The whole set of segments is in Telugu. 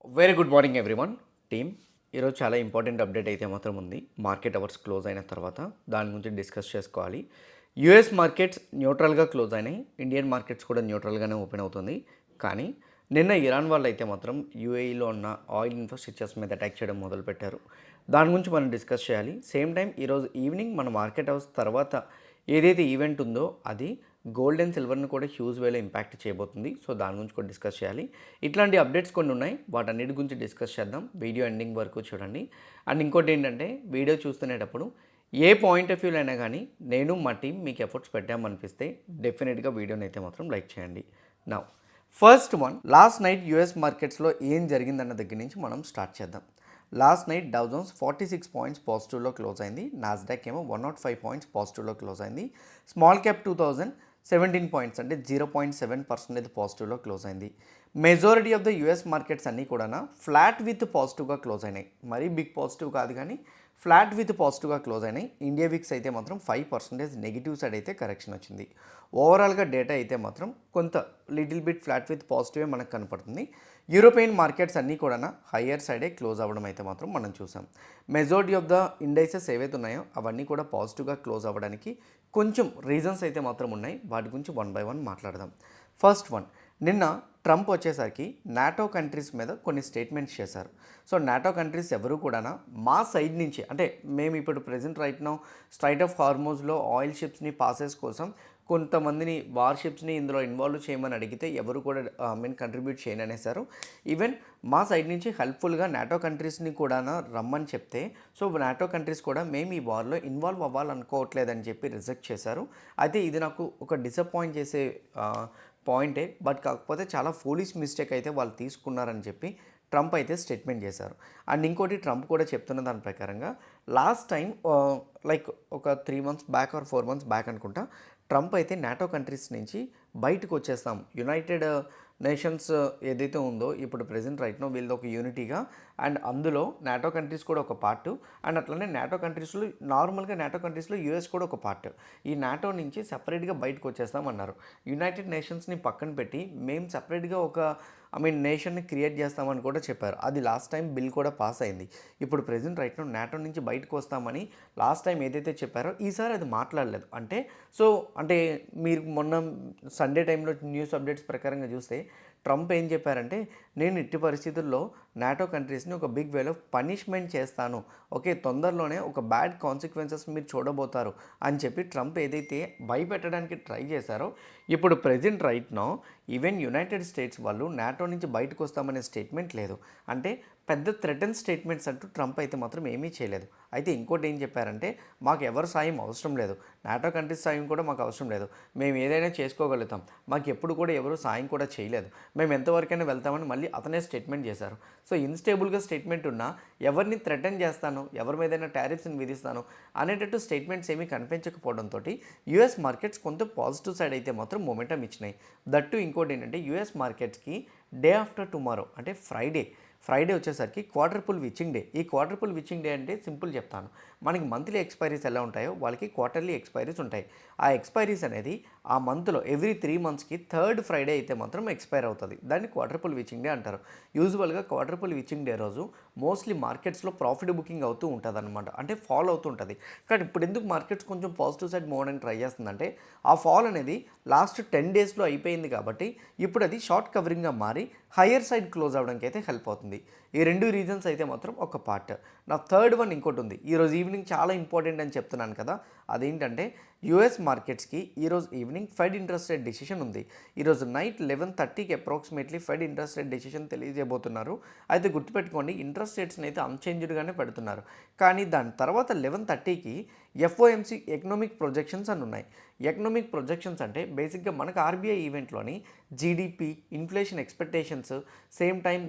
Very good morning everyone team. ఈరోజు చాలా ఇంపార్టెంట్ అప్డేట్ అయితే మాత్రం ఉంది. మార్కెట్ అవర్స్ క్లోజ్ అయిన తర్వాత దాని గురించి డిస్కస్ చేసుకోవాలి. యూఎస్ మార్కెట్స్ న్యూట్రల్గా క్లోజ్ అయినాయి. ఇండియన్ మార్కెట్స్ కూడా న్యూట్రల్గానే ఓపెన్ అవుతుంది. కానీ నిన్న ఇరాన్ వాళ్ళు అయితే మాత్రం యూఏఈలో ఉన్న ఆయిల్ ఇన్ఫ్రాస్ట్రక్చర్స్ మీద అటాక్ చేయడం మొదలుపెట్టారు. దాని గురించి మనం డిస్కస్ చేయాలి. సేమ్ టైం ఈరోజు ఈవినింగ్ మన మార్కెట్ అవర్స్ తర్వాత ఏదైతే ఈవెంట్ ఉందో అది గోల్డ్ అండ్ సిల్వర్ని కూడా హ్యూజ్ వేలో ఇంపాక్ట్ చేయబోతుంది. సో దాని గురించి కూడా డిస్కస్ చేయాలి. ఇట్లాంటి అప్డేట్స్ కొన్ని ఉన్నాయి, వాటన్నిటి గురించి డిస్కస్ చేద్దాం. వీడియో ఎండింగ్ వరకు చూడండి. అండ్ ఇంకోటి ఏంటంటే వీడియో చూస్తునేటప్పుడు ఏ పాయింట్ ఆఫ్ వ్యూలో అయినా కానీ నేను మా టీం మీకు ఎఫర్ట్స్ పెట్టామనిపిస్తే డెఫినెట్గా వీడియోని అయితే మాత్రం లైక్ చేయండి. నా first one, last night US మార్కెట్స్లో ఏం జరిగిందన్న దగ్గర నుంచి మనం స్టార్ట్ చేద్దాం. Last night Dow Jones 46 points పాజిటివ్లో క్లోజ్ అయింది. నాస్డాక్ ఏమో 105 పాయింట్స్ పాజిటివ్లో క్లోజ్ అయింది. స్మాల్ క్యాప్ 2017 పాయింట్స్ అంటే 0.7% పాజిటివ్లో క్లోజ్ అయింది. Majority of the US markets అన్నీ కూడా ఫ్లాట్ విత్ పాజిటివ్గా క్లోజ్ అయినాయి. మరీ బిగ్ పాజిటివ్ కాదు కానీ ఫ్లాట్ విత్ పాజిటివ్గా క్లోజ్ అయినాయి. ఇండియా విక్స్ అయితే మాత్రం 5% నెగిటివ్ సైడ్ అయితే కరెక్షన్ వచ్చింది. ఓవరాల్గా డేటా అయితే మాత్రం కొంత లిటిల్ బిట్ ఫ్లాట్ విత్ పాజిటివే మనకు కనపడుతుంది. యూరోపియన్ మార్కెట్స్ అన్నీ కూడా హయ్యర్ సైడే క్లోజ్ అవ్వడం అయితే మాత్రం మనం చూసాం. మెజారిటీ ఆఫ్ ద ఇండైసెస్ ఏవైతే ఉన్నాయో అవన్నీ కూడా పాజిటివ్గా క్లోజ్ అవ్వడానికి కొంచెం రీజన్స్ అయితే మాత్రం ఉన్నాయి. వాటి గురించి వన్ బై వన్ మాట్లాడదాం. ఫస్ట్ వన్, నిన్న ట్రంప్ వచ్చేసరికి నాటో కంట్రీస్ మీద కొన్ని స్టేట్మెంట్స్ చేశారు. సో నాటో కంట్రీస్ ఎవరు కూడా మా సైడ్ నుంచి అంటే మేము ఇప్పుడు present right now strait of హార్మోజ్లో ఆయిల్ షిప్స్ని పాసెస్ కోసం కొంతమందిని వార్షిప్స్ని ఇందులో ఇన్వాల్వ్ చేయమని అడిగితే ఎవరు కూడా కంట్రిబ్యూట్ చేయని అనేసారు. ఈవెన్ మా సైడ్ నుంచి హెల్ప్ఫుల్గా నాటో కంట్రీస్ని కూడా రమ్మని చెప్తే సో నాటో కంట్రీస్ కూడా మేము ఈ వార్లో ఇన్వాల్వ్ అవ్వాలనుకోవట్లేదని చెప్పి రిజెక్ట్ చేశారు. అయితే ఇది నాకు ఒక డిసప్పాయింట్ చేసే పాయింటే, బట్ కాకపోతే చాలా ఫూలిష్ మిస్టేక్ అయితే వాళ్ళు తీసుకున్నారని చెప్పి ట్రంప్ అయితే స్టేట్మెంట్ చేశారు. అండ్ ఇంకోటి ట్రంప్ కూడా చెప్తున్న దాని ప్రకారంగా లాస్ట్ టైం లైక్ ఒక 3 months back or 4 months back అనుకుంటా ట్రంప్ అయితే నాటో కంట్రీస్ నుంచి బయటకు వచ్చేస్తాం, యునైటెడ్ నేషన్స్ ఏదైతే ఉందో ఇప్పుడు ప్రెజెంట్ రైట్ నో వీళ్ళది ఒక యూనిటీగా అండ్ అందులో నాటో కంట్రీస్ కూడా ఒక పార్ట్ అండ్ అట్లనే నాటో కంట్రీస్లో నార్మల్గా నాటో కంట్రీస్లో యూఎస్ కూడా ఒక పార్ట్. ఈ నాటో నుంచి సపరేట్గా బయటకు వచ్చేస్తామన్నారు. యునైటెడ్ నేషన్స్ని పక్కన పెట్టి మేము సపరేట్గా ఒక నేషన్ని క్రియేట్ చేస్తామని కూడా చెప్పారు. అది లాస్ట్ టైం బిల్ కూడా పాస్ అయింది. ఇప్పుడు ప్రెజెంట్ రైట్ నో నాటో నుంచి బయటకు వస్తామని లాస్ట్ టైం ఏదైతే చెప్పారో ఈసారి అది మాట్లాడలేదు. అంటే మీరు మొన్న సండే టైంలో న్యూస్ అప్డేట్స్ ప్రకారంగా చూస్తే ట్రంప్ ఏం చెప్పారంటే నేను ఇట్టి పరిస్థితుల్లో నాటో కంట్రీస్ని ఒక బిగ్ వేలో పనిష్మెంట్ చేస్తాను, ఓకే తొందరలోనే ఒక బ్యాడ్ కాన్సిక్వెన్సెస్ మీరు చూడబోతారు అని చెప్పి ట్రంప్ ఏదైతే భయపెట్టడానికి ట్రై చేశారో ఇప్పుడు present right now even United States వాళ్ళు నాటో నుంచి బయటకు వస్తామనే స్టేట్మెంట్ లేదు. అంటే పెద్ద థ్రెటన్ స్టేట్మెంట్స్ అంటూ ట్రంప్ అయితే మాత్రం ఏమీ చేయలేదు. అయితే ఇంకోటి ఏం చెప్పారంటే మాకు ఎవరు సాయం అవసరం లేదు, నాటో కంట్రీస్ సాయం కూడా మాకు అవసరం లేదు, మేము ఏదైనా చేసుకోగలుగుతాం, మాకు ఎప్పుడు కూడా ఎవరు సాయం కూడా చేయలేదు, మేము ఎంతవరకైనా వెళ్తామని మళ్ళీ అతనే స్టేట్మెంట్ చేశారు. సో ఇన్స్టేబుల్గా స్టేట్మెంట్ ఉన్నా ఎవరిని థ్రెటన్ చేస్తాను, ఎవరి మీదైనా టారిఫ్స్ని విధిస్తాను అనేటట్టు స్టేట్మెంట్స్ ఏమీ కనిపించకపోవడంతో యూఎస్ మార్కెట్స్ కొంత పాజిటివ్ సైడ్ అయితే మాత్రం మొమెంటం ఇచ్చినాయి. దట్టు ఇంకోటి ఏంటంటే యూఎస్ మార్కెట్స్కి డే ఆఫ్టర్ టుమారో అంటే ఫ్రైడే వచ్చేసరికి క్వార్టర్ఫుల్ విచ్చింగ్ డే. ఈ క్వార్టర్ఫుల్ విచ్చింగ్ డే అంటే సింపుల్ చెప్తాను, మనకి మంత్లీ ఎక్స్పైరీస్ ఎలా ఉంటాయో వాళ్ళకి క్వార్టర్లీ ఎక్స్పైరీస్ ఉంటాయి. ఆ ఎక్స్పైరీస్ అనేది ఆ మంత్లో ఎవ్రీ 3 monthsకి థర్డ్ ఫ్రైడే అయితే మాత్రం ఎక్స్పైర్ అవుతుంది. దాన్ని క్వార్టర్ఫుల్ విచ్చింగ్ డే అంటారు. యూజువల్గా క్వార్టర్ఫుల్ విచ్చింగ్ డే రోజు మోస్ట్లీ మార్కెట్స్లో ప్రాఫిట్ బుకింగ్ అవుతూ ఉంటుంది అనమాట, అంటే ఫాల్ అవుతూ ఉంటుంది. కానీ ఇప్పుడు ఎందుకు మార్కెట్స్ కొంచెం పాజిటివ్ సైడ్ మూవ్ అవడానికి ట్రై చేస్తుందంటే ఆ ఫాల్ అనేది లాస్ట్ 10 daysలో అయిపోయింది కాబట్టి ఇప్పుడు అది షార్ట్ కవరింగ్గా మారి హయ్యర్ సైడ్ క్లోజ్ అవ్వడానికి అయితే హెల్ప్ అవుతుంది. ఈ రెండు రీజన్స్ అయితే మాత్రం ఒక పార్ట్. నా థర్డ్ వన్ ఇంకోటి ఉంది, ఈరోజు ఈవినింగ్ చాలా ఇంపార్టెంట్ అని చెప్తున్నాను కదా, అదేంటంటే యూఎస్ మార్కెట్స్కి ఈరోజు evening Fed interest rate decision ఉంది. ఈరోజు నైట్ 11:30కి approximately Fed interest rate decision తెలియజేయబోతున్నారు. అయితే గుర్తుపెట్టుకోండి ఇంట్రెస్ట్ రేట్స్ని అయితే అన్చేంజ్డ్గానే పెడుతున్నారు. కానీ దాని తర్వాత 11:30కి ఎఫ్ఓఎంసీ ఎకనామిక్ ప్రొజెక్షన్స్ అని ఉన్నాయి. ఎకనామిక్ ప్రొజెక్షన్స్ అంటే బేసిక్గా మనకు ఆర్బీఐ ఈవెంట్లోని GDP, inflation expectations, same time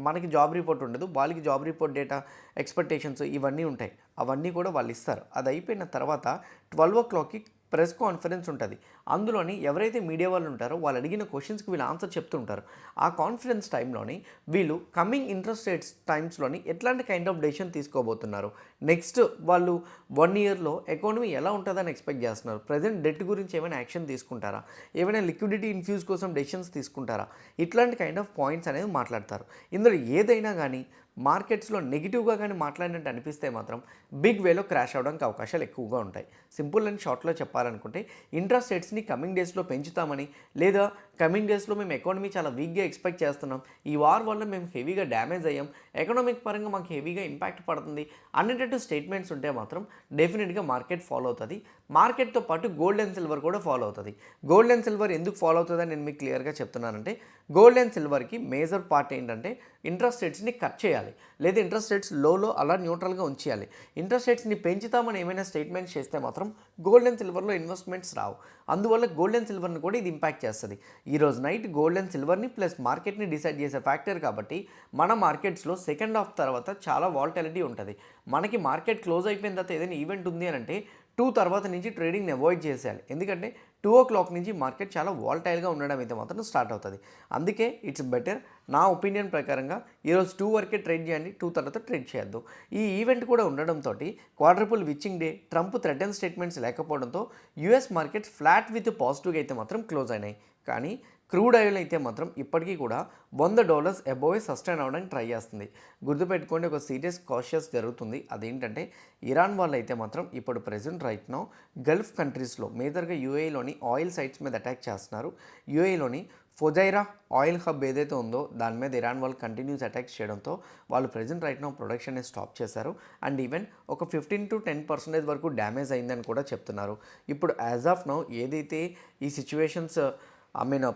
మనకి జాబ్ రిపోర్ట్ ఉండదు, వాళ్ళకి జాబ్ రిపోర్ట్ డేటా ఎక్స్పెక్టేషన్స్ ఇవన్నీ ఉంటాయి. అవన్నీ కూడా వాళ్ళు ఇస్తారు. అది అయిపోయిన తర్వాత 12 o'clockకి ప్రెస్ కాన్ఫరెన్స్ ఉంటుంది. అందులోని ఎవరైతే మీడియా వాళ్ళు ఉంటారో వాళ్ళు అడిగిన క్వశ్చన్స్కి వీళ్ళు ఆన్సర్ చెప్తుంటారు. ఆ కాన్ఫరెన్స్ టైంలోని వీళ్ళు కమింగ్ ఇంట్రెస్ట్ రేట్స్ టైమ్స్లోని ఎట్లాంటి కైండ్ ఆఫ్ డెసిషన్ తీసుకోబోతున్నారు, నెక్స్ట్ వాళ్ళు 1 ఇయర్లో ఎకానమీ ఎలా ఉంటుందని ఎక్స్పెక్ట్ చేస్తున్నారు, ప్రజెంట్ డెట్ గురించి ఏమైనా యాక్షన్ తీసుకుంటారా, ఏమైనా లిక్విడిటీ ఇన్ఫ్యూజ్ కోసం డెసిషన్స్ తీసుకుంటారా, ఇట్లాంటి కైండ్ ఆఫ్ పాయింట్స్ అనేది మాట్లాడతారు. ఇందులో ఏదైనా కానీ మార్కెట్స్లో నెగిటివ్గా కానీ మాట్లాడినట్టు అనిపిస్తే మాత్రం బిగ్ వేలో క్రాష్ అవడానికి అవకాశాలు ఎక్కువగా ఉంటాయి. సింపుల్ అండ్ షార్ట్లో చెప్పాలనుకుంటే ఇంట్రెస్ట్ రేట్స్ని కమింగ్ డేస్లో పెంచుతామని, లేదా కమింగ్ డేస్లో మేము ఎకానమీ చాలా వీక్గా ఎక్స్పెక్ట్ చేస్తున్నాం, ఈ వార్ వల్ల మేము హెవీగా డ్యామేజ్ అయ్యాం, ఎకనామిక్ పరంగా మాకు హెవీగా ఇంపాక్ట్ పడుతుంది అనేటట్టు స్టేట్మెంట్స్ ఉంటే మాత్రం డెఫినెట్గా మార్కెట్ ఫాలో అవుతుంది. మార్కెట్తో పాటు గోల్డ్ అండ్ సిల్వర్ కూడా ఫాలో అవుతుంది. గోల్డ్ అండ్ సిల్వర్ ఎందుకు ఫాలో అవుతుందని నేను మీకు క్లియర్గా చెప్తున్నానంటే, గోల్డ్ అండ్ సిల్వర్కి మేజర్ పార్ట్ ఏంటంటే ఇంట్రెస్ట్ రేట్స్ని కట్ చేయాలి, లేదా ఇంట్రెస్ట్ రేట్స్ లోలో అలా న్యూట్రల్గా ఉంచేయాలి. ఇంట్రెస్ట్ రేట్స్ని పెంచుతామని ఏమైనా స్టేట్మెంట్స్ చేస్తే మాత్రం గోల్డ్ అండ్ సిల్వర్లో ఇన్వెస్ట్మెంట్స్ రావు. అందువల్ల గోల్డ్ అండ్ సిల్వర్ని కూడా ఇది ఇంపాక్ట్ చేస్తుంది. ఈరోజు నైట్ గోల్డ్ అండ్ సిల్వర్ని ప్లస్ మార్కెట్ని డిసైడ్ చేసే ఫ్యాక్టర్ కాబట్టి మన మార్కెట్స్లో సెకండ్ హాఫ్ తర్వాత చాలా వాలటిలిటీ ఉంటుంది. మనకి మార్కెట్ క్లోజ్ అయిపోయిన తర్వాత ఏదైనా ఈవెంట్ ఉంది అని అంటే 2 తర్వాత నుంచి ట్రేడింగ్ని అవాయిడ్ చేసేయాలి. ఎందుకంటే 2 o'clock నుంచి మార్కెట్ చాలా వాలటైల్గా ఉండడం అయితే మాత్రం స్టార్ట్ అవుతుంది. అందుకే ఇట్స్ బెటర్ నా ఒపీనియన్ ప్రకారంగా ఈరోజు 2 వరకే ట్రేడ్ చేయండి, 2 తర్వాత ట్రేడ్ చేయొద్దు. ఈ ఈవెంట్ కూడా ఉండడంతో quadruple witching day, Trump threaten statements లేకపోవడంతో యూఎస్ మార్కెట్స్ ఫ్లాట్ విత్ పాజిటివ్గా అయితే మాత్రం క్లోజ్ అయినాయి. కానీ క్రూడ్ ఆయిల్ అయితే మాత్రం ఇప్పటికీ కూడా $100 అబోవ్ సస్టైన్ అవ్వడానికి ట్రై చేస్తుంది. గుర్తుపెట్టుకోండి, ఒక సీరియస్ కాషియస్ జరుగుతుంది. అదేంటంటే ఇరాన్ వాళ్ళు అయితే మాత్రం ఇప్పుడు ప్రెజెంట్ రైట్ నో గల్ఫ్ కంట్రీస్లో మేజర్గా యూఏఈలోని ఆయిల్ సైట్స్ మీద అటాక్ చేస్తున్నారు. యూఏఈలోని ఫుజైరా ఆయిల్ హబ్ ఏదైతే ఉందో దాని మీద ఇరాన్ వాళ్ళు కంటిన్యూస్ అటాక్స్ చేయడంతో వాళ్ళు ప్రెజెంట్ రైట్ నో ప్రొడక్షన్ని స్టాప్ చేశారు. అండ్ ఈవెన్ ఒక 15 to 10% వరకు డ్యామేజ్ అయిందని కూడా చెప్తున్నారు. ఇప్పుడు యాజ్ ఆఫ్ నౌ ఏదైతే ఈ సిచ్యువేషన్స్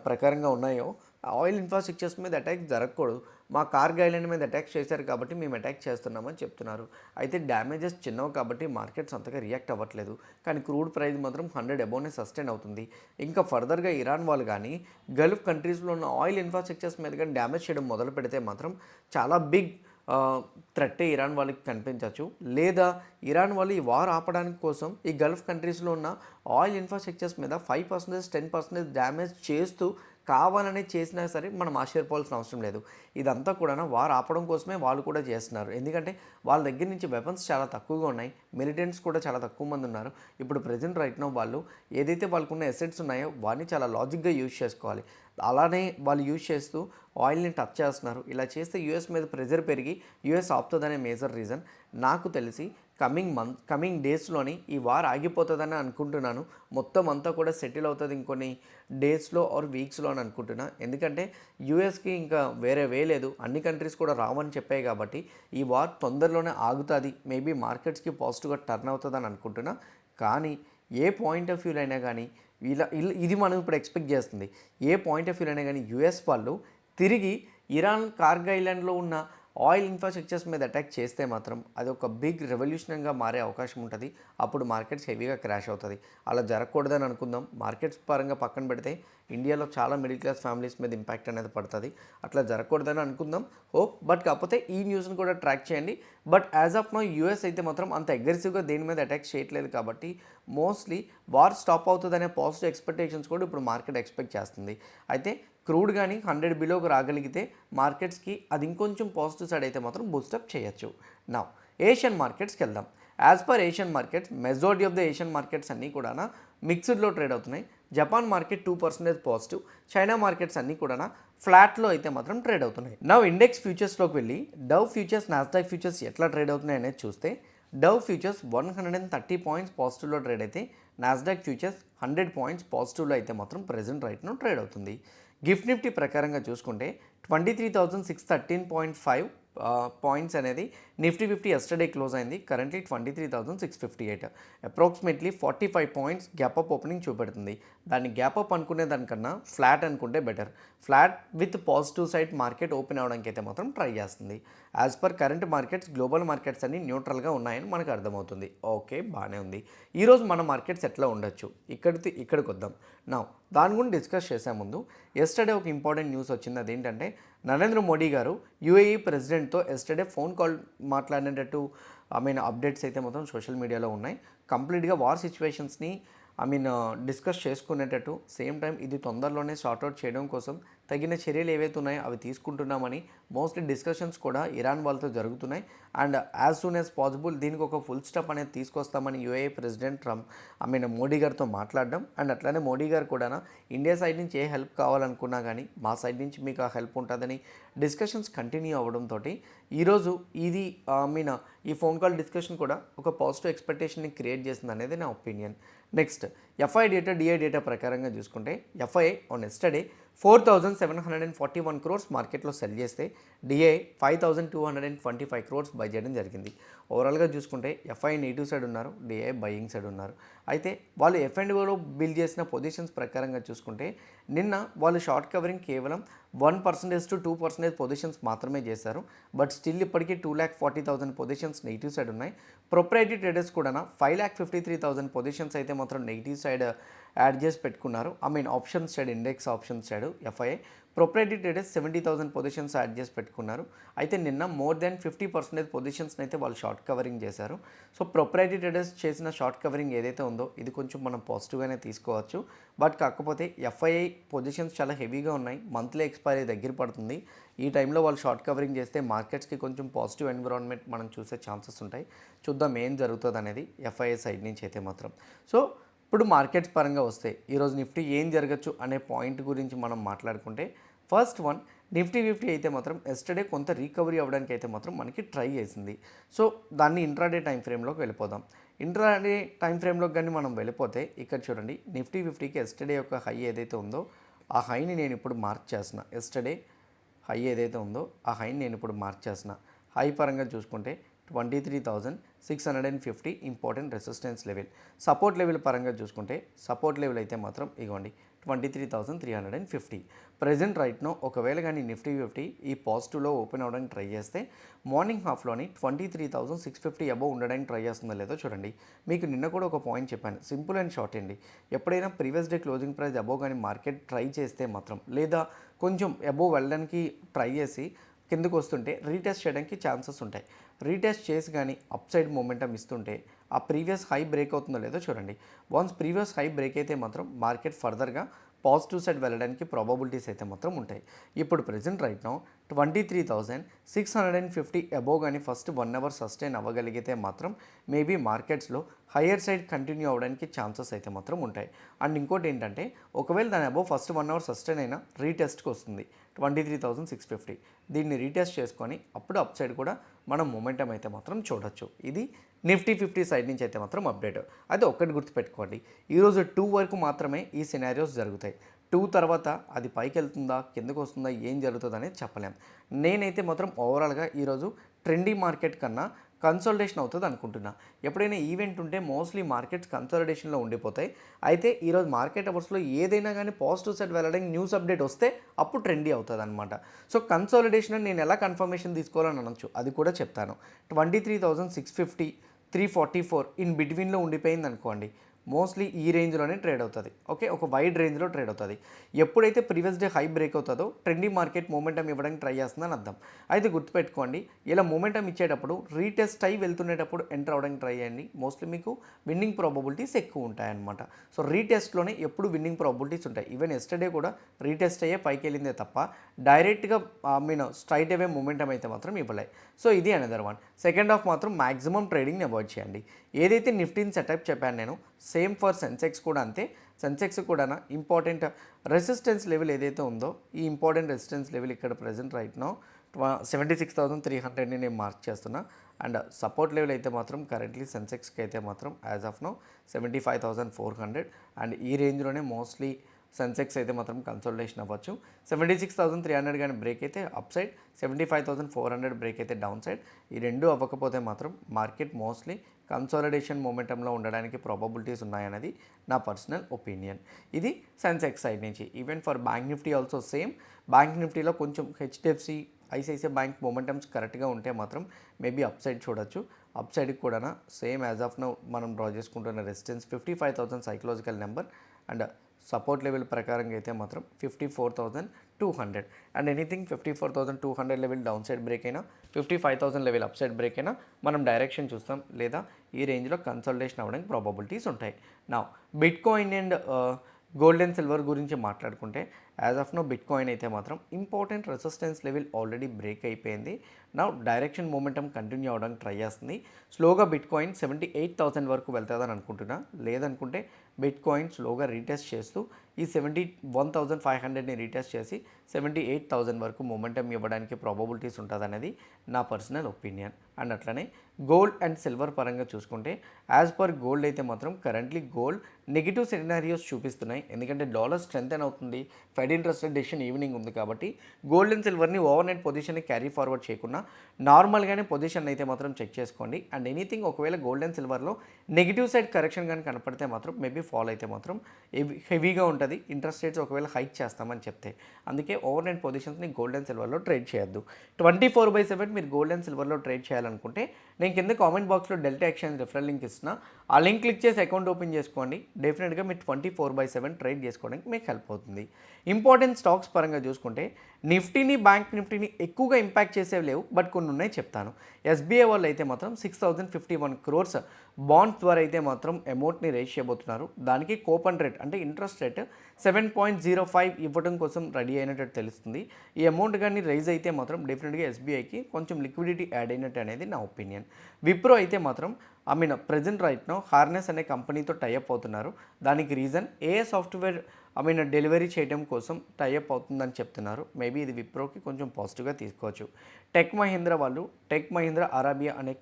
ప్రకారంగా ఉన్నాయో ఆయిల్ ఇన్ఫ్రాస్ట్రక్చర్స్ మీద అటాక్ జరగకూడదు, మా కార్గో ఐలాండ్ మీద అటాక్ చేశారు కాబట్టి మేము అటాక్ చేస్తున్నామని చెప్తున్నారు. అయితే డ్యామేజెస్ చిన్నవి కాబట్టి మార్కెట్స్ అంతగా రియాక్ట్ అవ్వట్లేదు. కానీ క్రూడ్ ప్రైస్ మాత్రం 100 అబోవ్నే సస్టైన్ అవుతుంది. ఇంకా ఫర్దర్గా ఇరాన్ వాళ్ళు కానీ గల్ఫ్ కంట్రీస్లో ఉన్న ఆయిల్ ఇన్ఫ్రాస్ట్రక్చర్స్ మీద కానీ డ్యామేజ్ చేయడం మొదలు పెడితే మాత్రం చాలా బిగ్ థ్రెట్టే ఇరాన్ వాళ్ళకి కనిపించవచ్చు. లేదా ఇరాన్ వాళ్ళు ఈ వార్ ఆపడానికి కోసం ఈ గల్ఫ్ కంట్రీస్లో ఉన్న ఆయిల్ ఇన్ఫ్రాస్ట్రక్చర్స్ మీద 5%, 10% డ్యామేజ్ చేస్తూ కావాలనే చేసినా సరే మనం ఆశ్చర్యపోవాల్సిన అవసరం లేదు. ఇదంతా కూడా వార్ ఆపడం కోసమే వాళ్ళు కూడా చేస్తున్నారు. ఎందుకంటే వాళ్ళ దగ్గర నుంచి వెపన్స్ చాలా తక్కువగా ఉన్నాయి, మిలిటెంట్స్ కూడా చాలా తక్కువ మంది ఉన్నారు. ఇప్పుడు ప్రెజెంట్ రైట్ నో వాళ్ళు ఏదైతే వాళ్ళకున్న ఎసెట్స్ ఉన్నాయో వాటిని చాలా లాజిక్గా యూజ్ చేసుకోవాలి. అలానే వాళ్ళు యూజ్ చేస్తూ ఆయిల్ని టచ్ చేస్తున్నారు. ఇలా చేస్తే యూఎస్ మీద ప్రెజర్ పెరిగి యూఎస్ ఆపుతుందనే మేజర్ రీజన్. నాకు తెలిసి కమింగ్ డేస్లోని ఈ వార్ ఆగిపోతుందని అనుకుంటున్నాను. మొత్తం అంతా కూడా సెటిల్ అవుతుంది ఇంకొన్ని డేస్లో ఆర్ వీక్స్లో అని అనుకుంటున్నా. ఎందుకంటే యూఎస్కి ఇంకా వేరే వే లేదు, అన్ని కంట్రీస్ కూడా రావని చెప్పాయి కాబట్టి ఈ వార్ తొందరలోనే ఆగుతుంది. మేబీ మార్కెట్స్కి పాజిటివ్గా టర్న్ అవుతుందని అనుకుంటున్నా. కానీ ఏ పాయింట్ ఆఫ్ వ్యూలో అయినా కానీ ఇది మనం ఇప్పుడు ఎక్స్పెక్ట్ చేస్తుంది. ఏ పాయింట్ ఆఫ్ వ్యూలో అయినా కానీ యూఎస్ వాళ్ళు తిరిగి ఇరాన్ కార్గో ఐలాండ్లో ఉన్న ఆయిల్ ఇన్ఫ్రాస్ట్రక్చర్స్ మీద అటాక్ చేస్తే మాత్రం అది ఒక బిగ్ రెవల్యూషన్గా మారే అవకాశం ఉంటుంది. అప్పుడు మార్కెట్స్ హెవీగా క్రాష్ అవుతుంది. అలా జరగకూడదని అనుకుందాం. మార్కెట్స్ పరంగా పక్కన పెడితే ఇండియాలో చాలా మిడిల్ క్లాస్ ఫ్యామిలీస్ మీద ఇంపాక్ట్ అనేది పడుతుంది. అట్లా జరగకూడదని అనుకుందాం. హోప్. బట్ కాకపోతే ఈ న్యూస్ని కూడా ట్రాక్ చేయండి. But as of now US అయితే మాత్రం అంత అగ్రెసివ్గా దేని మీద అటాక్ చేయట్లేదు కాబట్టి మోస్ట్లీ వార్ స్టాప్ అవుతుందనే పాజిటివ్ ఎక్స్పెక్టేషన్స్ కూడా ఇప్పుడు మార్కెట్ ఎక్స్పెక్ట్ చేస్తుంది. అయితే క్రూడ్ కానీ 100 బిలోకి రాగలిగితే మార్కెట్స్కి అది ఇంకొంచెం పాజిటివ్ సైడ్ అయితే మాత్రం బూస్టప్ చేయొచ్చు. నా ఏషియన్ మార్కెట్స్కి వెళ్దాం. As per Asian markets majority of the Asian markets అన్నీ కూడా మిక్స్డ్లో ట్రేడ్ అవుతున్నాయి. Japan market 2% positive, China markets అన్నీ కూడా ఫ్లాట్లో అయితే మాత్రం ట్రేడ్ అవుతున్నాయి. నా ఇండెక్స్ ఫ్యూచర్స్లోకి వెళ్ళి డవ్ ఫ్యూచర్స్, నాస్డాక్ ఫ్యూచర్స్ ఎట్లా ట్రేడ్ అవుతున్నాయి అనేది చూస్తే డవ్ ఫ్యూచర్స్ 130 పాయింట్స్ పాజిటివ్లో ట్రేడ్ అయితే నాస్డాక్ ఫ్యూచర్స్ 100 పాయింట్స్ పాజిటివ్లో అయితే మాత్రం ప్రెజెంట్ రైట్ను ట్రేడ్ అవుతుంది. గిఫ్ట్ నిఫ్టీ ప్రకారంగా చూసుకుంటే 23,613.5 పాయింట్స్ అనేది నిఫ్టీ 50 ఎస్టర్డే క్లోజ్ అయింది. Currently 23,658, approximately 45 points gap up opening చూపెడుతుంది. దాన్ని గ్యాప్ అప్ అనుకునే దానికన్నా ఫ్లాట్ అనుకుంటే better. Flat with positive side market open అవడానికి అయితే మాత్రం ట్రై చేస్తుంది. As per current markets global markets అన్ని న్యూట్రల్గా ఉన్నాయని మనకు అర్థమవుతుంది. ఓకే, బాగానే ఉంది. ఈరోజు మన మార్కెట్స్ ఎట్లా ఉండొచ్చు ఇక్కడికి వద్దాం. నా దాని గురించి డిస్కస్ చేసే ముందు ఎస్టర్డే ఒక ఇంపార్టెంట్ న్యూస్ వచ్చింది. అదేంటంటే నరేంద్ర మోడీ గారు యూఏఈ ప్రెసిడెంట్తో ఎస్టర్డే ఫోన్ కాల్ మాట్లాడినట్టు అప్డేట్స్ అయితే మొత్తం సోషల్ మీడియాలో ఉన్నాయి. కంప్లీట్గా వార్ సిచ్యువేషన్స్ని డిస్కస్ చేసుకునేటట్టు సేమ్ టైం ఇది తొందరలోనే సార్ట్అవుట్ చేయడం కోసం తగిన చర్యలు ఏవైతే ఉన్నాయో అవి తీసుకుంటున్నామని మోస్ట్లీ డిస్కషన్స్ కూడా ఇరాన్ వాళ్ళతో జరుగుతున్నాయి. And as soon as possible దీనికి ఒక ఫుల్ స్టాప్ అనేది తీసుకొస్తామని యూఏఈ ప్రెసిడెంట్ మోడీ గారితో మాట్లాడడం. అండ్ అట్లానే మోడీ గారు కూడా ఇండియా సైడ్ నుంచి ఏ హెల్ప్ కావాలనుకున్నా కానీ మా సైడ్ నుంచి మీకు ఆ హెల్ప్ ఉంటుందని డిస్కషన్స్ కంటిన్యూ అవ్వడంతో ఈరోజు ఇది ఈ ఫోన్ కాల్ డిస్కషన్ కూడా ఒక పాజిటివ్ ఎక్స్పెక్టేషన్ని క్రియేట్ చేస్తుంది అనేది నా opinion. Next f i data DI data ప్రకారంగా చూసుకుంటే ఎఫ్ఐ ఆన్ ఎస్టర్డే 4,741 crores మార్కెట్లో సెల్ చేస్తే డిఐ 5,225 crores బై చేయడం జరిగింది. ఓవరాల్గా చూసుకుంటే ఎఫ్ఐ నెగిటివ్ సైడ్ ఉన్నారు, డిఐ బయింగ్ సైడ్ ఉన్నారు. అయితే వాళ్ళు ఎఫ్ఎండ్ఓలో బిల్డ్ చేసిన పొజిషన్స్ ప్రకారంగా చూసుకుంటే నిన్న వాళ్ళు షార్ట్ కవరింగ్ కేవలం 1% to 2% పొజిషన్స్ మాత్రమే చేశారు. బట్ స్టిల్ ఇప్పటికీ 2,40,000 పొజిషన్స్ నెగిటివ్ సైడ్ ఉన్నాయి. ప్రొప్రైటరీ ట్రేడర్స్ కూడా 5,53,000 పొజిషన్స్ అయితే మాత్రం నెగిటివ్ సైడ్ యాడ్ చేసి పెట్టుకున్నారు. Options side, index options side FII. Proprietary traders 70,000 positions add చేసి పెట్టుకున్నారు. అయితే నిన్న మోర్ దెన్ 50% పొజిషన్స్ని అయితే వాళ్ళు షార్ట్ కవరింగ్ చేశారు. సో ప్రొప్రైటరీ ట్రేడర్స్ చేసిన షార్ట్ కవరింగ్ ఏదైతే ఉందో ఇది కొంచెం మనం పాజిటివ్గానే తీసుకోవచ్చు. బట్ కాకపోతే ఎఫ్ఐఐ పొజిషన్స్ చాలా హెవీగా ఉన్నాయి. మంత్లీ ఎక్స్పైరీ దగ్గర పడుతుంది. ఈ టైంలో వాళ్ళు షార్ట్ కవరింగ్ చేస్తే మార్కెట్స్కి కొంచెం పాజిటివ్ ఎన్విరాన్మెంట్ మనం చూసే ఛాన్సెస్ ఉంటాయి. చూద్దాం ఏం జరుగుతుంది అనేది ఎఫ్ఐఐ సైడ్ నుంచి అయితే మాత్రం. సో ఇప్పుడు మార్కెట్స్ పరంగా వస్తే ఈరోజు నిఫ్టీ ఏం జరగచ్చు అనే పాయింట్ గురించి మనం మాట్లాడుకుంటే ఫస్ట్ వన్ నిఫ్టీ అయితే మాత్రం ఎస్టర్డే కొంత రీకవరీ అవ్వడానికి అయితే మాత్రం మనకి ట్రై చేసింది. సో దాన్ని ఇంట్రాడే టైం ఫ్రేమ్లోకి వెళ్ళిపోదాం. ఇంట్రాడే టైం ఫ్రేమ్లోకి కానీ మనం వెళ్ళిపోతే ఇక్కడ చూడండి నిఫ్టీ 50కి ఎస్టర్డే యొక్క హై ఏదైతే ఉందో ఆ హైని నేను ఇప్పుడు మార్క్ చేస్తున్నా. ఎస్టర్డే హై ఏదైతే ఉందో ఆ హైని నేను ఇప్పుడు మార్క్ చేస్తున్నా. హై పరంగా చూసుకుంటే 23,650 important resistance level. Support level పరంగా చూసుకుంటే సపోర్ట్ లెవెల్ అయితే మాత్రం ఇగోండి 23,350. ప్రజెంట్ రైట్నో ఒకవేళ కానీ నిఫ్టీ 50 ఈ పాజిటివ్లో ఓపెన్ అవ్వడానికి ట్రై చేస్తే మార్నింగ్ హాఫ్లోని 23,650 అబవ్ ఉండడానికి ట్రై చేస్తుందో లేదో చూడండి. మీకు నిన్న కూడా ఒక పాయింట్ చెప్పాను, సింపుల్ అండ్ షార్ట్ అండి. ఎప్పుడైనా previous day closing price above కానీ మార్కెట్ ట్రై చేస్తే మాత్రం లేదా కొంచెం అబవ్ వెళ్ళడానికి ట్రై చేసి కిందకు వస్తుంటే రీటెస్ట్ చేయడానికి ఛాన్సెస్ ఉంటాయి. రీటెస్ట్ చేసి కానీ అప్ సైడ్ మొమెంటం ఇస్తుంటే ఆ ప్రీవియస్ హై బ్రేక్ అవుతుందో లేదో చూడండి. వన్స్ ప్రీవియస్ హై బ్రేక్ అయితే మాత్రం మార్కెట్ ఫర్దర్గా పాజిటివ్ సైడ్ వెళ్ళడానికి ప్రాబబిలిటీస్ అయితే మాత్రం ఉంటాయి. ఇప్పుడు ప్రెజెంట్ రైట్ నౌ 23,650 అబోవ్ కానీ ఫస్ట్ 1 అవర్ సస్టైన్ అవ్వగలిగితే మాత్రం మేబీ మార్కెట్స్లో హయ్యర్ సైడ్ కంటిన్యూ అవ్వడానికి ఛాన్సెస్ అయితే మాత్రం ఉంటాయి. అండ్ ఇంకోటి ఏంటంటే ఒకవేళ దాని అబోవ్ ఫస్ట్ 1 అవర్ సస్టైన్ అయినా రీటెస్ట్కి వస్తుంది 23,650. దీన్ని రీటెస్ట్ చేసుకొని అప్పుడు అప్ సైడ్ కూడా మనం మొమెంటం అయితే మాత్రం చూడొచ్చు. ఇది నిఫ్టీ 50 సైడ్ నుంచి అయితే మాత్రం అప్డేట్. అయితే ఒక్కటి గుర్తుపెట్టుకోండి, ఈరోజు 2 వరకు మాత్రమే ఈ సినారియోస్ జరుగుతాయి. 2 తర్వాత అది పైకి వెళ్తుందా కిందకు వస్తుందా ఏం జరుగుతుంది అనేది చెప్పలేం. నేనైతే మాత్రం ఓవరాల్గా ఈరోజు ట్రెండీ మార్కెట్ కన్నా కన్సల్టేషన్ అవుతుంది అనుకుంటున్నా. ఎప్పుడైనా ఈవెంట్ ఉంటే మోస్ట్లీ మార్కెట్స్ కన్సల్టేషన్లో ఉండిపోతాయి. అయితే ఈరోజు మార్కెట్ అవర్స్లో ఏదైనా కానీ పాజిటివ్ సైడ్ వెళ్ళడానికి న్యూస్ అప్డేట్ వస్తే అప్పుడు ట్రెండీ అవుతుంది అనమాట. సో కన్సల్టేషన్ నేను ఎలా కన్ఫర్మేషన్ తీసుకోవాలని అనొచ్చు అది కూడా చెప్తాను. 23,650 344 ఇన్ బిట్వీన్లో ఉండిపోయింది అనుకోండి, మోస్ట్లీ ఈ రేంజ్లోనే ట్రేడ్ అవుతుంది. ఓకే, ఒక వైడ్ రేంజ్లో ట్రేడ్ అవుతుంది. ఎప్పుడైతే ప్రీవియస్ డే హై బ్రేక్ అవుతుందో ట్రెండింగ్ మార్కెట్ మూమెంటం ఇవ్వడానికి ట్రై చేస్తుందని అర్థం. అయితే గుర్తుపెట్టుకోండి, ఇలా మూమెంటం ఇచ్చేటప్పుడు రీటెస్ట్ అయి వెళ్తునేటప్పుడు ఎంటర్ అవ్వడానికి ట్రై చేయండి. మోస్ట్లీ మీకు విన్నింగ్ ప్రాబబిలిటీస్ ఎక్కువ ఉంటాయన్నమాట. సో రీటెస్ట్లోనే ఎప్పుడు విన్నింగ్ ప్రాబబిలిటీస్ ఉంటాయి. ఈవెన్ ఎస్టర్డే కూడా రీటెస్ట్ అయ్యే పైకి వెళ్ళిందే తప్ప డైరెక్ట్గా స్ట్రైట్ అవే మూమెంటం అయితే మాత్రం ఇవ్వలేదు. సో ఇది అనదర్ వన్. సెకండ్ హాఫ్ మాత్రం మ్యాక్సిమం ట్రేడింగ్ని అవాయిడ్ చేయండి. ఏదైతే నిఫ్టీని సెటప్ చెప్పాను నేను, సేమ్ ఫర్ సెన్సెక్స్ కూడా అంతే. సెన్సెక్స్ కూడా ఇంపార్టెంట్ రెసిస్టెన్స్ లెవెల్ ఏదైతే ఉందో ఈ ఇంపార్టెంట్ రెసిస్టెన్స్ లెవెల్ ఇక్కడ ప్రజెంట్ రైట్ నో 76,300ని నేను మార్క్ చేస్తున్నా. అండ్ సపోర్ట్ లెవెల్ అయితే మాత్రం కరెంట్లీ సెన్సెక్స్కి అయితే మాత్రం యాజ్ ఆఫ్ నో 75,400. అండ్ ఈ రేంజ్లోనే మోస్ట్లీ సెన్సెక్స్ అయితే మాత్రం కన్సల్టేషన్ అవ్వచ్చు. 76,300 కానీ బ్రేక్ అయితే అప్ సైడ్, 75,400 బ్రేక్ అయితే డౌన్ సైడ్. ఈ రెండు అవ్వకపోతే మాత్రం మార్కెట్ మోస్ట్లీ కన్సాలిడేషన్ మొమెంటంలో ఉండడానికి ప్రాబబిలిటీస్ ఉన్నాయన్నది నా పర్సనల్ ఒపీనియన్. ఇది సెన్సెక్స్ సైడ్ నుంచి. Even for bank Nifty also same. Bank నిఫ్టీలో కొంచెం హెచ్డిఎఫ్సి, ఐసిఐసిఐ బ్యాంక్ మొమెంటమ్స్ కరెక్ట్గా ఉంటే మాత్రం మేబీ అప్ సైడ్ చూడొచ్చు. అప్ సైడ్కి కూడా సేమ్ యాజ్ ఆఫ్ నౌ మనం డ్రా చేసుకుంటున్న resistance 55,000 psychological number. And support level ప్రకారంగా అయితే మాత్రం 54,000 200 and anything 54,200 level down side break అయినా 55,000 లెవెల్ అప్ సైడ్ బ్రేక్ అయినా మనం డైరెక్షన్ చూస్తాం, లేదా ఈ రేంజ్లో కన్సల్టేషన్ అవ్వడానికి ప్రాబబిలిటీస్ ఉంటాయి. నా bitcoin and gold and silver గురించి మాట్లాడుకుంటే as of now bitcoin అయితే మాత్రం important resistance level already break అయిపోయింది. నా డైరెక్షన్ మూమెంటం కంటిన్యూ అవ్వడానికి ట్రై చేస్తుంది. స్లోగా బిట్ కాయిన్ 78,000 వరకు వెళ్తుందని అనుకుంటున్నా, లేదనుకుంటే బిట్ కాయిన్ స్లోగా రీటెస్ట్ చేస్తూ ఈ 71,500ని రీటెస్ట్ చేసి 78,000 వరకు మూమెంటం ఇవ్వడానికి ప్రాబబిలిటీస్ ఉంటుందనేది నా పర్సనల్ ఒపీనియన్. అండ్ అట్లనే గోల్డ్ అండ్ సిల్వర్ పరంగా చూసుకుంటే యాజ్ పర్ గోల్డ్ అయితే మాత్రం కరెంట్లీ గోల్డ్ నెగిటివ్ సినారియోస్ చూపిస్తున్నాయి. ఎందుకంటే డాలర్ స్ట్రెంథెన్ అవుతుంది, Fed interest rate decision evening ఉంది కాబట్టి గోల్డ్ అండ్ సిల్వర్ని ఓవర్ నైట్ పొజిషన్ని క్యారీ ఫార్వర్డ్ చేయకుండా నార్మల్గానే పొజిషన్ అయితే మాత్రం చెక్ చేసుకోండి. అండ్ ఎనీథింగ్ ఒకవేళ గోల్డ్ అండ్ సిల్వర్లో నెగిటివ్ సైడ్ కరెక్షన్ కానీ కనపడితే మాత్రం మేబీ ఫాల్ అయితే మాత్రం హెవీగా ఉంటుంది. ఇంట్రెస్ట్ రేట్స్ ఒకవేళ హైక్ చేస్తామని చెప్తే అందుకే ఓవర్ నైట్ పొజిషన్స్ని గోల్డ్ అండ్ సిల్వర్లో ట్రేడ్ చేయొద్దు. 24/7 మీరు గోల్డ్ అండ్ సిల్వర్లో ట్రేడ్ చేయాలనుకుంటే నేను కింద కామెంట్ బాక్స్లో డెల్టా ఎక్స్చేంజ్ రిఫరల్ లింక్ ఇస్తున్నా, ఆ లింక్ క్లిక్ చేసి అకౌంట్ ఓపెన్ చేసుకోండి. డెఫినెట్గా మీరు 24/7 ట్రేడ్ చేసుకోవడానికి మీకు హెల్ప్ అవుతుంది. ఇంపార్టెంట్ స్టాక్స్ పరంగా చూసుకుంటే నిఫ్టీని, బ్యాంక్ నిఫ్టీని ఎక్కువగా ఇంపాక్ట్ చేసేవి లేవు, బట్ కొన్ని ఉన్నాయి చెప్తాను. ఎస్బీఐ వాళ్ళు అయితే మాత్రం 6,051 crores బాండ్స్ ద్వారా అయితే మాత్రం అమౌంట్ని రేజ్ చేయబోతున్నారు. దానికి కూపన్ రేట్ అంటే ఇంట్రెస్ట్ రేట్ 7.05 ఇవ్వడం కోసం రెడీ అయినట్టు తెలుస్తుంది. ఈ అమౌంట్ కానీ రైజ్ అయితే మాత్రం డెఫినెట్గా ఎస్బీఐకి కొంచెం లిక్విడిటీ యాడ్ అయినట్టు అనేది నా ఒపీనియన్. విప్రో అయితే మాత్రం ప్రజెంట్ రైట్ నో హార్నెస్ అనే కంపెనీతో టైఅప్ అవుతున్నారు. దానికి రీజన్ ఏ సాఫ్ట్వేర్ డెలివరీ చేయడం కోసం టైఅప్ అవుతుందని చెప్తున్నారు. మేబీ ఇది విప్రోకి కొంచెం పాజిటివ్గా తీసుకోవచ్చు. టెక్ మహీంద్రా అరేబియా అనే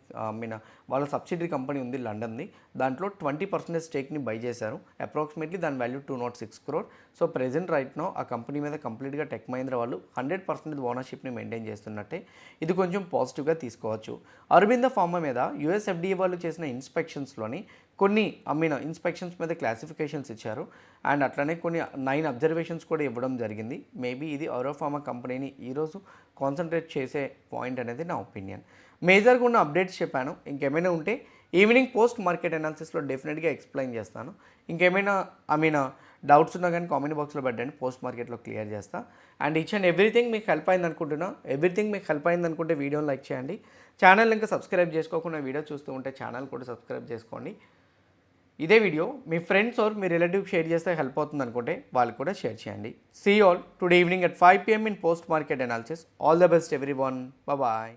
వాళ్ళ సబ్సిడరీ కంపెనీ ఉంది లండన్ది. దాంట్లో 20% స్టేక్ని బై చేశారు. అప్రాక్సిమేట్లీ దాని value 206 crore. So present right now ఆ కంపెనీ మీద కంప్లీట్గా టెక్ మహీంద్రా వాళ్ళు 100% ఓనర్షిప్ని మెయింటైన్ చేస్తున్నట్టే. ఇది కొంచెం పాజిటివ్గా తీసుకోవచ్చు. అరబిందో ఫార్మా మీద యూఎస్ ఎఫ్డీఏ వాళ్ళు చేసిన ఇన్స్పెక్షన్స్లోని కొన్ని ఇన్స్పెక్షన్స్ మీద క్లాసిఫికేషన్స్ ఇచ్చారు. అండ్ అట్లనే కొన్ని 9 అబ్జర్వేషన్స్ కూడా ఇవ్వడం జరిగింది. మేబీ ఇది ఆరోఫార్మా కంపెనీని ఈరోజు కాన్సన్ట్రేట్ చేసే పాయింట్ అనేది నా ఒపీనియన్. మేజర్గా ఉన్న అప్డేట్స్ చెప్పాను. ఇంకేమైనా ఉంటే ఈవినింగ్ పోస్ట్ మార్కెట్ అనాలిసిస్లో డెఫినెట్గా ఎక్స్ప్లెయిన్ చేస్తాను. ఇంకేమైనా డౌట్స్ ఉన్నా కానీ కామెంట్ బాక్స్లో పెట్టండి, పోస్ట్ మార్కెట్లో క్లియర్ చేస్తా. అండ్ ఈచ్ అండ్ ఎవ్రీథింగ్ మీకు హెల్ప్ అయింది అనుకుంటున్నా. మీకు హెల్ప్ అయింది అనుకుంటే వీడియోని లైక్ చేయండి. ఛానల్ ఇంకా సబ్స్క్రైబ్ చేసుకోకుండా వీడియో చూస్తూ ఉంటే ఛానల్ కూడా సబ్స్క్రైబ్ చేసుకోండి. ఇదే వీడియో మీ ఫ్రెండ్స్ ఆర్ మీ రిలేటివ్కి షేర్ చేస్తే హెల్ప్ అవుతుంది అనుకుంటే వాళ్ళు కూడా షేర్ చేయండి. See all today evening at 5 PM in post market analysis. All the best everyone. Bye bye.